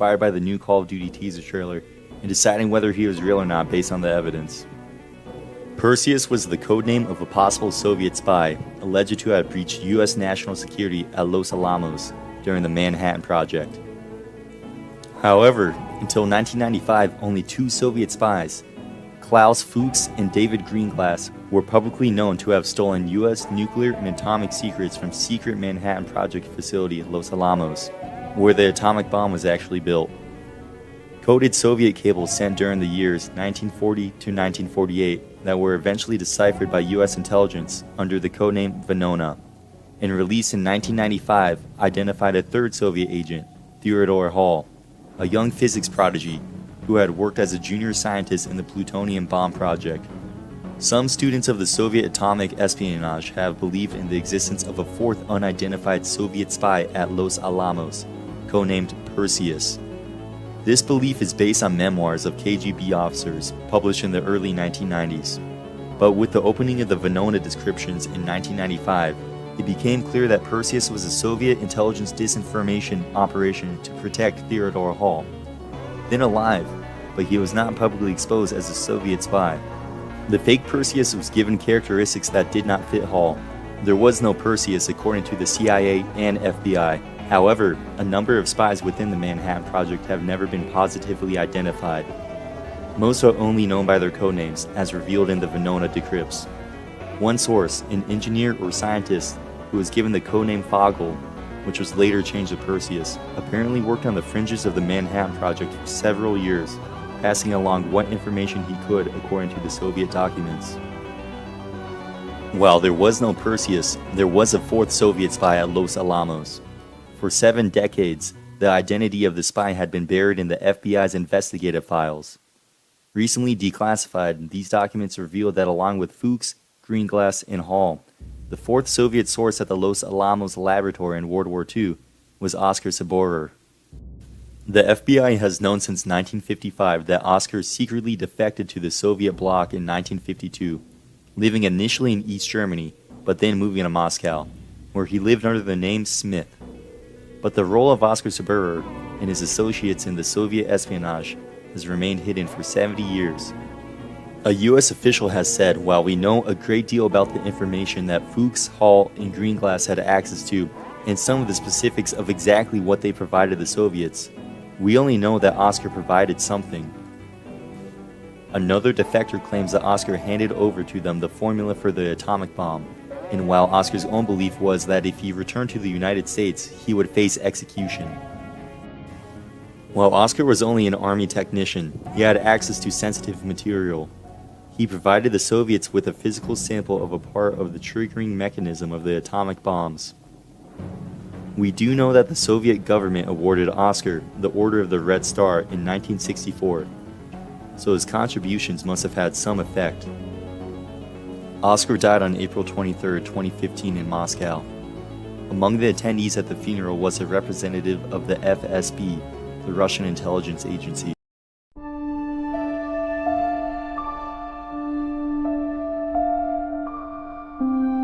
inspired by the new Call of Duty teaser trailer and deciding whether he was real or not based on the evidence. Perseus was the codename of a possible Soviet spy alleged to have breached U.S. national security at Los Alamos during the Manhattan Project. However, until 1995, only 2 Soviet spies, Klaus, Fuchs, and David Greenglass, were publicly known to have stolen U.S. nuclear and atomic secrets from secret Manhattan Project facility at Los Alamos, where the atomic bomb was actually built. Coded Soviet cables sent during the years 1940 to 1948 that were eventually deciphered by U.S. intelligence under the codename Venona, and released in 1995 identified a third Soviet agent, Theodore, a young physics prodigy who had worked as a junior scientist in the plutonium bomb project. Some students of the Soviet atomic espionage have believed in the existence of a fourth unidentified Soviet spy at Los Alamos, codenamed Perseus. This belief is based on memoirs of KGB officers published in the early 1990s. But with the opening of the Venona descriptions in 1995, it became clear that Perseus was a Soviet intelligence disinformation operation to protect Theodore, then alive, but he was not publicly exposed as a Soviet spy. The fake Perseus was given characteristics that did not fit Hall. There was no Perseus according to the CIA and FBI. However, a number of spies within the Manhattan Project have never been positively identified. Most are only known by their codenames, as revealed in the Venona decrypts. One source, an engineer or scientist who was given the codename Fogel, which was later changed to Perseus, apparently worked on the fringes of the Manhattan Project for several years, passing along what information he could according to the Soviet documents. While there was no Perseus, there was a fourth Soviet spy at Los Alamos. For 7 decades, the identity of the spy had been buried in the FBI's investigative files. Recently declassified, these documents revealed that along with Fuchs, Greenglass, and Hall, the fourth Soviet source at the Los Alamos laboratory in World War II was Oskar Saborer. The FBI has known since 1955 that Oskar secretly defected to the Soviet bloc in 1952, living initially in East Germany, but then moving to Moscow, where he lived under the name Smith. But the role of Oskar Saborer and his associates in the Soviet espionage has remained hidden for 70 years. A U.S. official has said, while we know a great deal about the information that Fuchs, Hall, and Greenglass had access to, and some of the specifics of exactly what they provided the Soviets, we only know that Oskar provided something. Another defector claims that Oskar handed over to them the formula for the atomic bomb, and while Oskar's own belief was that if he returned to the United States, he would face execution. While Oskar was only an army technician, he had access to sensitive material. He provided the Soviets with a physical sample of a part of the triggering mechanism of the atomic bombs. We do know that the Soviet government awarded Oskar the Order of the Red Star in 1964, so his contributions must have had some effect. Oskar died on April 23, 2015 in Moscow. Among the attendees at the funeral was a representative of the FSB, the Russian intelligence agency.